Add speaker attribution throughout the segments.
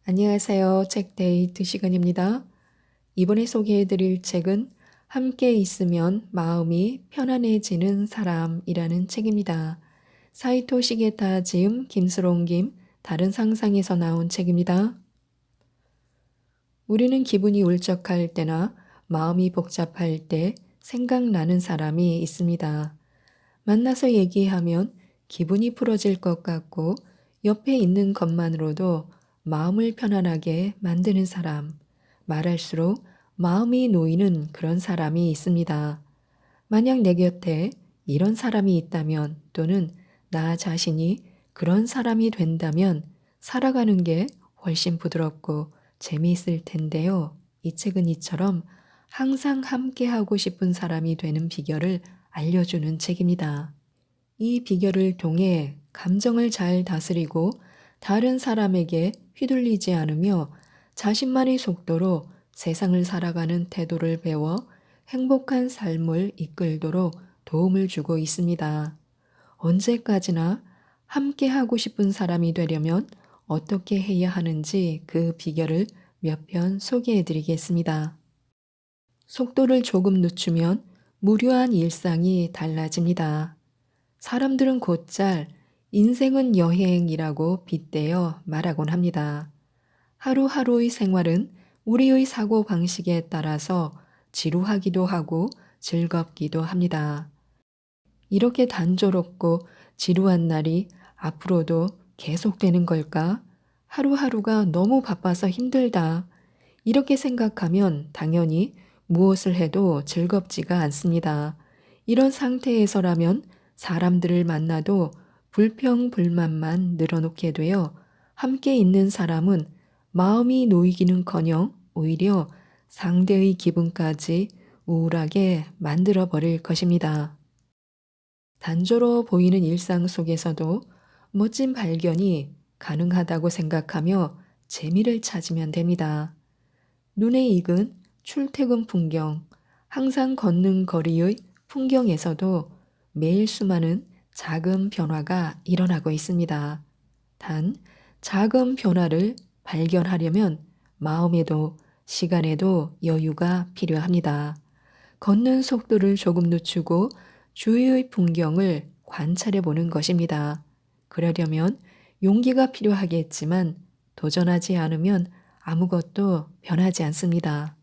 Speaker 1: 안녕하세요. 책데이트 시간입니다. 이번에 소개해드릴 책은 함께 있으면 마음이 편안해지는 사람이라는 책입니다. 사이토 시게타 지음, 김수롱 김, 다른 상상에서 나온 책입니다. 우리는 기분이 울적할 때나 마음이 복잡할 때 생각나는 사람이 있습니다. 만나서 얘기하면 기분이 풀어질 것 같고 옆에 있는 것만으로도 마음을 편안하게 만드는 사람, 말할수록 마음이 놓이는 그런 사람이 있습니다. 만약 내 곁에 이런 사람이 있다면 또는 나 자신이 그런 사람이 된다면 살아가는 게 훨씬 부드럽고 재미있을 텐데요. 이 책은 이처럼 항상 함께 하고 싶은 사람이 되는 비결을 알려주는 책입니다. 이 비결을 통해 감정을 잘 다스리고 다른 사람에게 휘둘리지 않으며 자신만의 속도로 세상을 살아가는 태도를 배워 행복한 삶을 이끌도록 도움을 주고 있습니다. 언제까지나 함께 하고 싶은 사람이 되려면 어떻게 해야 하는지 그 비결을 몇 편 소개해 드리겠습니다. 속도를 조금 늦추면 무료한 일상이 달라집니다. 사람들은 곧잘 인생은 여행이라고 빗대어 말하곤 합니다. 하루하루의 생활은 우리의 사고 방식에 따라서 지루하기도 하고 즐겁기도 합니다. 이렇게 단조롭고 지루한 날이 앞으로도 계속되는 걸까? 하루하루가 너무 바빠서 힘들다. 이렇게 생각하면 당연히 무엇을 해도 즐겁지가 않습니다. 이런 상태에서라면 사람들을 만나도 불평불만만 늘어놓게 되어 함께 있는 사람은 마음이 놓이기는커녕 오히려 상대의 기분까지 우울하게 만들어 버릴 것입니다. 단조로워 보이는 일상 속에서도 멋진 발견이 가능하다고 생각하며 재미를 찾으면 됩니다. 눈에 익은 출퇴근 풍경, 항상 걷는 거리의 풍경에서도 매일 수많은 작은 변화가 일어나고 있습니다. 단, 작은 변화를 발견하려면 마음에도 시간에도 여유가 필요합니다. 걷는 속도를 조금 늦추고 주위의 풍경을 관찰해 보는 것입니다. 그러려면 용기가 필요하겠지만 도전하지 않으면 아무것도 변하지 않습니다.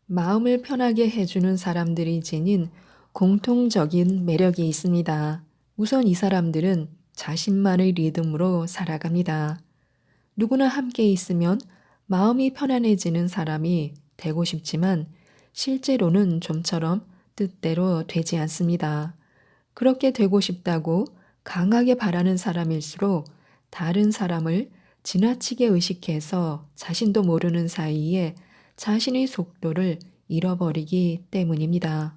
Speaker 1: 마음을 편하게 해주는 사람들이 지닌 공통적인 매력이 있습니다. 우선 이 사람들은 자신만의 리듬으로 살아갑니다. 누구나 함께 있으면 마음이 편안해지는 사람이 되고 싶지만 실제로는 좀처럼 뜻대로 되지 않습니다. 그렇게 되고 싶다고 강하게 바라는 사람일수록 다른 사람을 지나치게 의식해서 자신도 모르는 사이에 자신의 속도를 잃어버리기 때문입니다.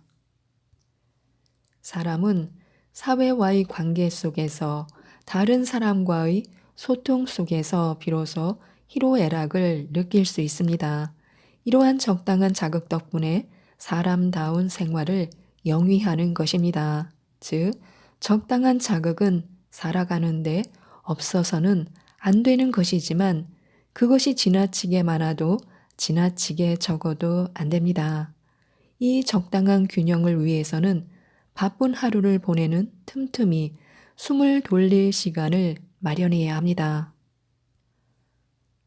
Speaker 1: 사람은 사회와의 관계 속에서 다른 사람과의 소통 속에서 비로소 희로애락을 느낄 수 있습니다. 이러한 적당한 자극 덕분에 사람다운 생활을 영위하는 것입니다. 즉, 적당한 자극은 살아가는데 없어서는 안 되는 것이지만 그것이 지나치게 많아도 지나치게 적어도 안 됩니다. 이 적당한 균형을 위해서는 바쁜 하루를 보내는 틈틈이 숨을 돌릴 시간을 마련해야 합니다.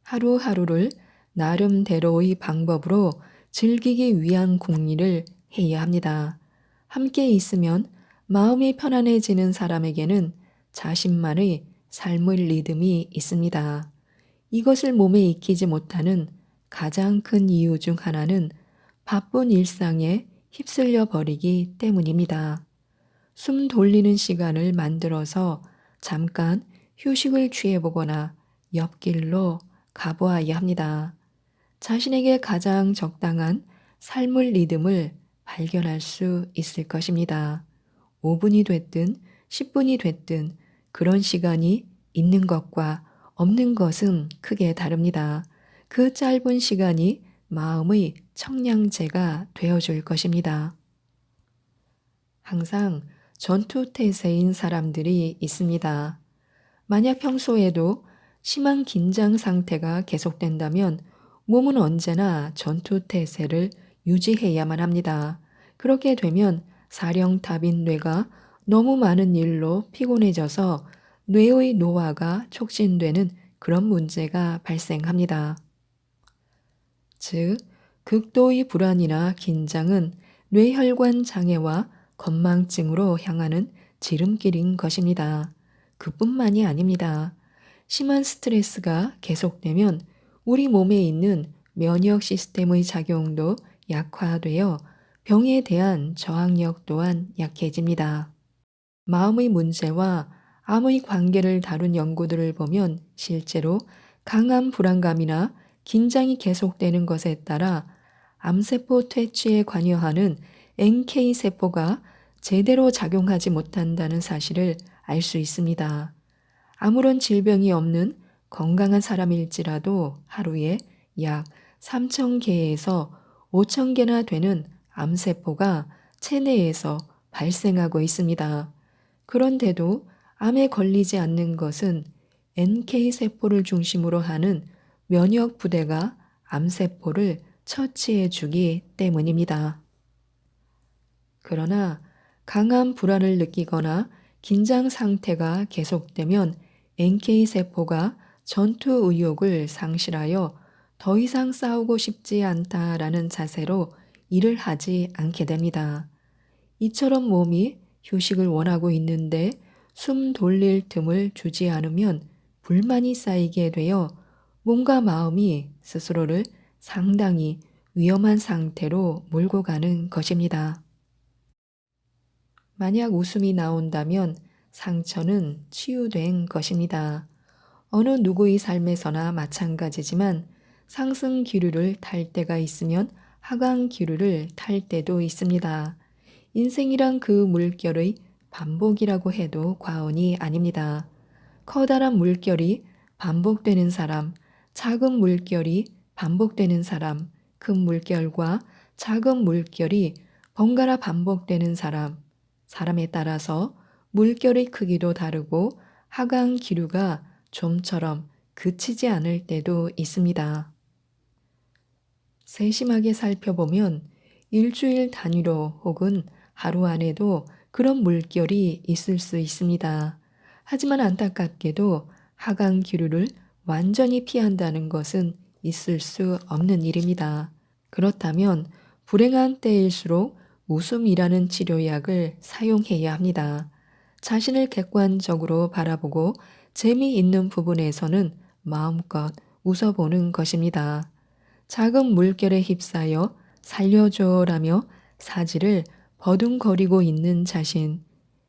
Speaker 1: 하루하루를 나름대로의 방법으로 즐기기 위한 궁리를 해야 합니다. 함께 있으면 마음이 편안해지는 사람에게는 자신만의 삶의 리듬이 있습니다. 이것을 몸에 익히지 못하는 가장 큰 이유 중 하나는 바쁜 일상에 휩쓸려 버리기 때문입니다. 숨 돌리는 시간을 만들어서 잠깐 휴식을 취해보거나 옆길로 가보아야 합니다. 자신에게 가장 적당한 삶의 리듬을 발견할 수 있을 것입니다. 5분이 됐든 10분이 됐든 그런 시간이 있는 것과 없는 것은 크게 다릅니다. 그 짧은 시간이 마음의 청량제가 되어줄 것입니다. 항상 전투태세인 사람들이 있습니다. 만약 평소에도 심한 긴장 상태가 계속된다면 몸은 언제나 전투 태세를 유지해야만 합니다. 그렇게 되면 사령탑인 뇌가 너무 많은 일로 피곤해져서 뇌의 노화가 촉진되는 그런 문제가 발생합니다. 즉, 극도의 불안이나 긴장은 뇌혈관 장애와 건망증으로 향하는 지름길인 것입니다. 그뿐만이 아닙니다. 심한 스트레스가 계속되면 우리 몸에 있는 면역 시스템의 작용도 약화되어 병에 대한 저항력 또한 약해집니다. 마음의 문제와 암의 관계를 다룬 연구들을 보면 실제로 강한 불안감이나 긴장이 계속되는 것에 따라 암세포 퇴치에 관여하는 NK세포가 제대로 작용하지 못한다는 사실을 알 수 있습니다. 아무런 질병이 없는 건강한 사람일지라도 하루에 약 3,000개에서 5,000개나 되는 암세포가 체내에서 발생하고 있습니다. 그런데도 암에 걸리지 않는 것은 NK세포를 중심으로 하는 면역 부대가 암세포를 처치해 주기 때문입니다. 그러나 강한 불안을 느끼거나 긴장 상태가 계속되면 NK세포가 전투 의욕을 상실하여 더 이상 싸우고 싶지 않다라는 자세로 일을 하지 않게 됩니다. 이처럼 몸이 휴식을 원하고 있는데 숨 돌릴 틈을 주지 않으면 불만이 쌓이게 되어 몸과 마음이 스스로를 상당히 위험한 상태로 몰고 가는 것입니다. 만약 웃음이 나온다면 상처는 치유된 것입니다. 어느 누구의 삶에서나 마찬가지지만 상승 기류를 탈 때가 있으면 하강 기류를 탈 때도 있습니다. 인생이란 그 물결의 반복이라고 해도 과언이 아닙니다. 커다란 물결이 반복되는 사람, 작은 물결이 반복되는 사람, 큰 물결과 작은 물결이 번갈아 반복되는 사람, 사람에 따라서 물결의 크기도 다르고 하강 기류가 좀처럼 그치지 않을 때도 있습니다. 세심하게 살펴보면 일주일 단위로 혹은 하루 안에도 그런 물결이 있을 수 있습니다. 하지만 안타깝게도 하강 기류를 완전히 피한다는 것은 있을 수 없는 일입니다. 그렇다면 불행한 때일수록 웃음이라는 치료약을 사용해야 합니다. 자신을 객관적으로 바라보고 재미있는 부분에서는 마음껏 웃어보는 것입니다. 작은 물결에 휩싸여 살려줘라며 사지를 버둥거리고 있는 자신,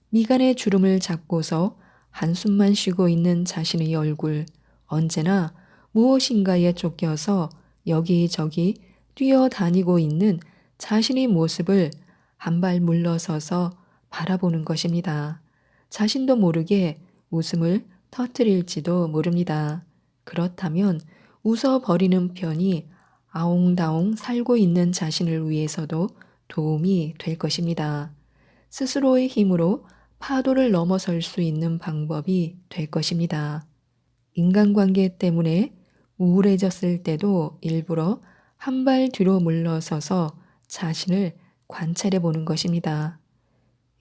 Speaker 1: 미간의 주름을 잡고서 한숨만 쉬고 있는 자신의 얼굴, 언제나 무엇인가에 쫓겨서 여기저기 뛰어다니고 있는 자신의 모습을 한 발 물러서서 바라보는 것입니다. 자신도 모르게 웃음을 터뜨릴지도 모릅니다. 그렇다면 웃어버리는 편이 아옹다옹 살고 있는 자신을 위해서도 도움이 될 것입니다. 스스로의 힘으로 파도를 넘어설 수 있는 방법이 될 것입니다. 인간관계 때문에 우울해졌을 때도 일부러 한 발 뒤로 물러서서 자신을 관찰해 보는 것입니다.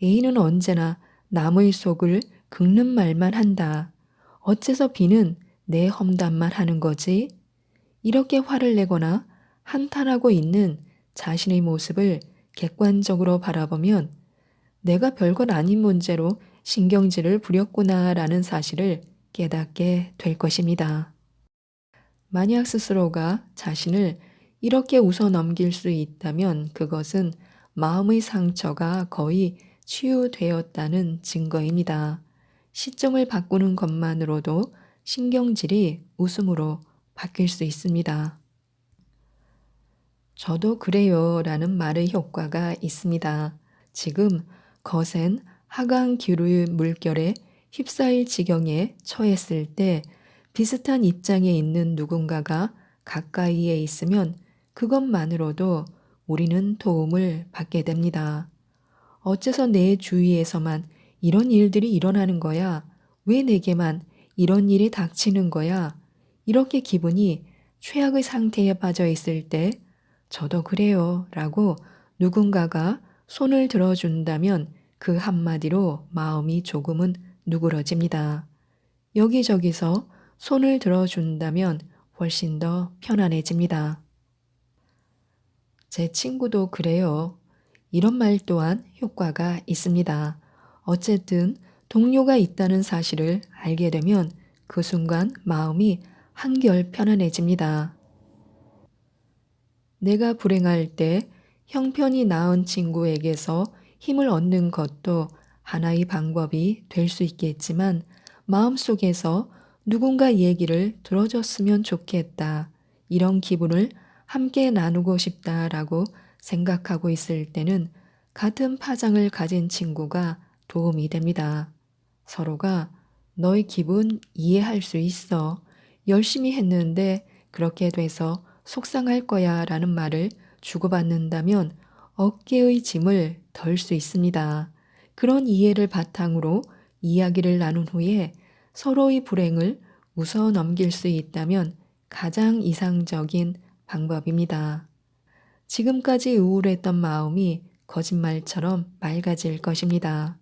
Speaker 1: A는 언제나 남의 속을 긁는 말만 한다. 어째서 B는 내 험담만 하는 거지? 이렇게 화를 내거나 한탄하고 있는 자신의 모습을 객관적으로 바라보면 내가 별것 아닌 문제로 신경질을 부렸구나라는 사실을 깨닫게 될 것입니다. 만약 스스로가 자신을 이렇게 웃어 넘길 수 있다면 그것은 마음의 상처가 거의 치유되었다는 증거입니다. 시점을 바꾸는 것만으로도 신경질이 웃음으로 바뀔 수 있습니다. 저도 그래요 라는 말의 효과가 있습니다. 지금 거센 하강 기류의 물결에 휩싸일 지경에 처했을 때 비슷한 입장에 있는 누군가가 가까이에 있으면 그것만으로도 우리는 도움을 받게 됩니다. 어째서 내 주위에서만 이런 일들이 일어나는 거야? 왜 내게만 이런 일이 닥치는 거야. 이렇게 기분이 최악의 상태에 빠져 있을 때 저도 그래요 라고 누군가가 손을 들어준다면 그 한마디로 마음이 조금은 누그러집니다. 여기저기서 손을 들어준다면 훨씬 더 편안해집니다. 제 친구도 그래요. 이런 말 또한 효과가 있습니다. 어쨌든 동료가 있다는 사실을 알게 되면 그 순간 마음이 한결 편안해집니다. 내가 불행할 때 형편이 나은 친구에게서 힘을 얻는 것도 하나의 방법이 될 수 있겠지만 마음속에서 누군가 얘기를 들어줬으면 좋겠다. 이런 기분을 함께 나누고 싶다라고 생각하고 있을 때는 같은 파장을 가진 친구가 도움이 됩니다. 서로가 너의 기분 이해할 수 있어. 열심히 했는데 그렇게 돼서 속상할 거야 라는 말을 주고받는다면 어깨의 짐을 덜 수 있습니다. 그런 이해를 바탕으로 이야기를 나눈 후에 서로의 불행을 웃어 넘길 수 있다면 가장 이상적인 방법입니다. 지금까지 우울했던 마음이 거짓말처럼 맑아질 것입니다.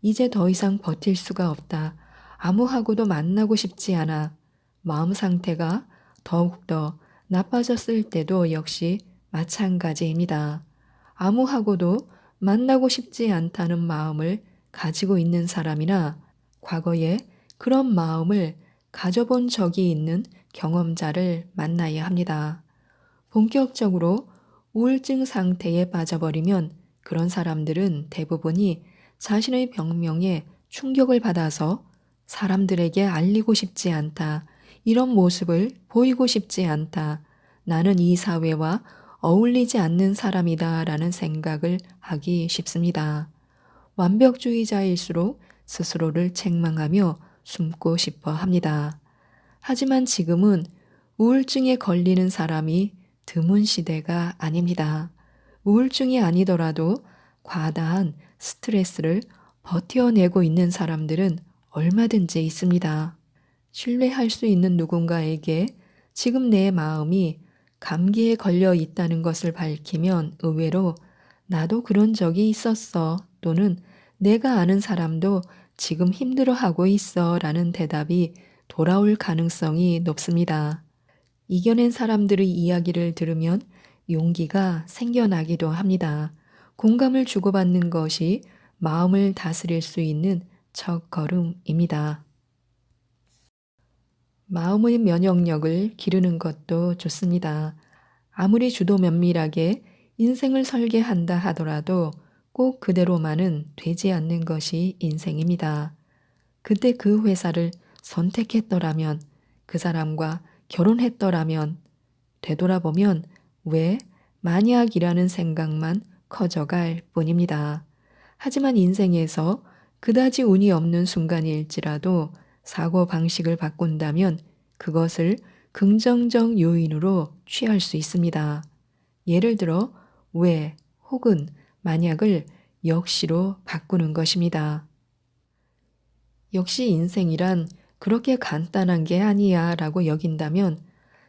Speaker 1: 이제 더 이상 버틸 수가 없다. 아무하고도 만나고 싶지 않아. 마음 상태가 더욱더 나빠졌을 때도 역시 마찬가지입니다. 아무하고도 만나고 싶지 않다는 마음을 가지고 있는 사람이나 과거에 그런 마음을 가져본 적이 있는 경험자를 만나야 합니다. 본격적으로 우울증 상태에 빠져버리면 그런 사람들은 대부분이 자신의 병명에 충격을 받아서 사람들에게 알리고 싶지 않다. 이런 모습을 보이고 싶지 않다. 나는 이 사회와 어울리지 않는 사람이다. 라는 생각을 하기 쉽습니다. 완벽주의자일수록 스스로를 책망하며 숨고 싶어 합니다. 하지만 지금은 우울증에 걸리는 사람이 드문 시대가 아닙니다. 우울증이 아니더라도 과다한 스트레스를 버텨내고 있는 사람들은 얼마든지 있습니다. 신뢰할 수 있는 누군가에게 지금 내 마음이 감기에 걸려 있다는 것을 밝히면 의외로 나도 그런 적이 있었어 또는 내가 아는 사람도 지금 힘들어하고 있어 라는 대답이 돌아올 가능성이 높습니다. 이겨낸 사람들의 이야기를 들으면 용기가 생겨나기도 합니다. 공감을 주고받는 것이 마음을 다스릴 수 있는 첫걸음입니다. 마음의 면역력을 기르는 것도 좋습니다. 아무리 주도 면밀하게 인생을 설계한다 하더라도 꼭 그대로만은 되지 않는 것이 인생입니다. 그때 그 회사를 선택했더라면, 그 사람과 결혼했더라면, 되돌아보면 왜 만약이라는 생각만 커져갈 뿐입니다. 하지만 인생에서 그다지 운이 없는 순간일지라도 사고방식을 바꾼다면 그것을 긍정적 요인으로 취할 수 있습니다. 예를 들어 왜 혹은 만약을 역시로 바꾸는 것입니다. 역시 인생이란 그렇게 간단한 게 아니야 라고 여긴다면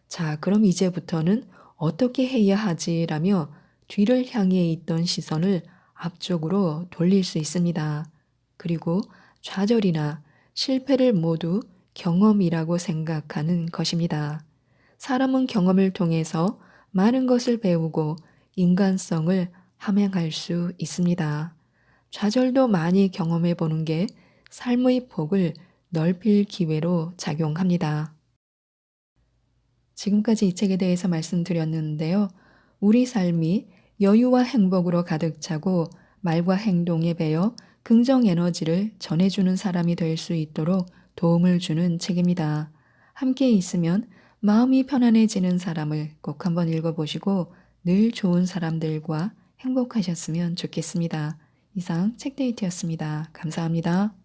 Speaker 1: 자, 그럼 이제부터는 어떻게 해야 하지? 라며 뒤를 향해 있던 시선을 앞쪽으로 돌릴 수 있습니다. 그리고 좌절이나 실패를 모두 경험이라고 생각하는 것입니다. 사람은 경험을 통해서 많은 것을 배우고 인간성을 함양할 수 있습니다. 좌절도 많이 경험해 보는 게 삶의 폭을 넓힐 기회로 작용합니다. 지금까지 이 책에 대해서 말씀드렸는데요. 우리 삶이 여유와 행복으로 가득 차고 말과 행동에 배어 긍정 에너지를 전해주는 사람이 될 수 있도록 도움을 주는 책입니다. 함께 있으면 마음이 편안해지는 사람을 꼭 한번 읽어보시고 늘 좋은 사람들과 행복하셨으면 좋겠습니다. 이상 책데이트였습니다. 감사합니다.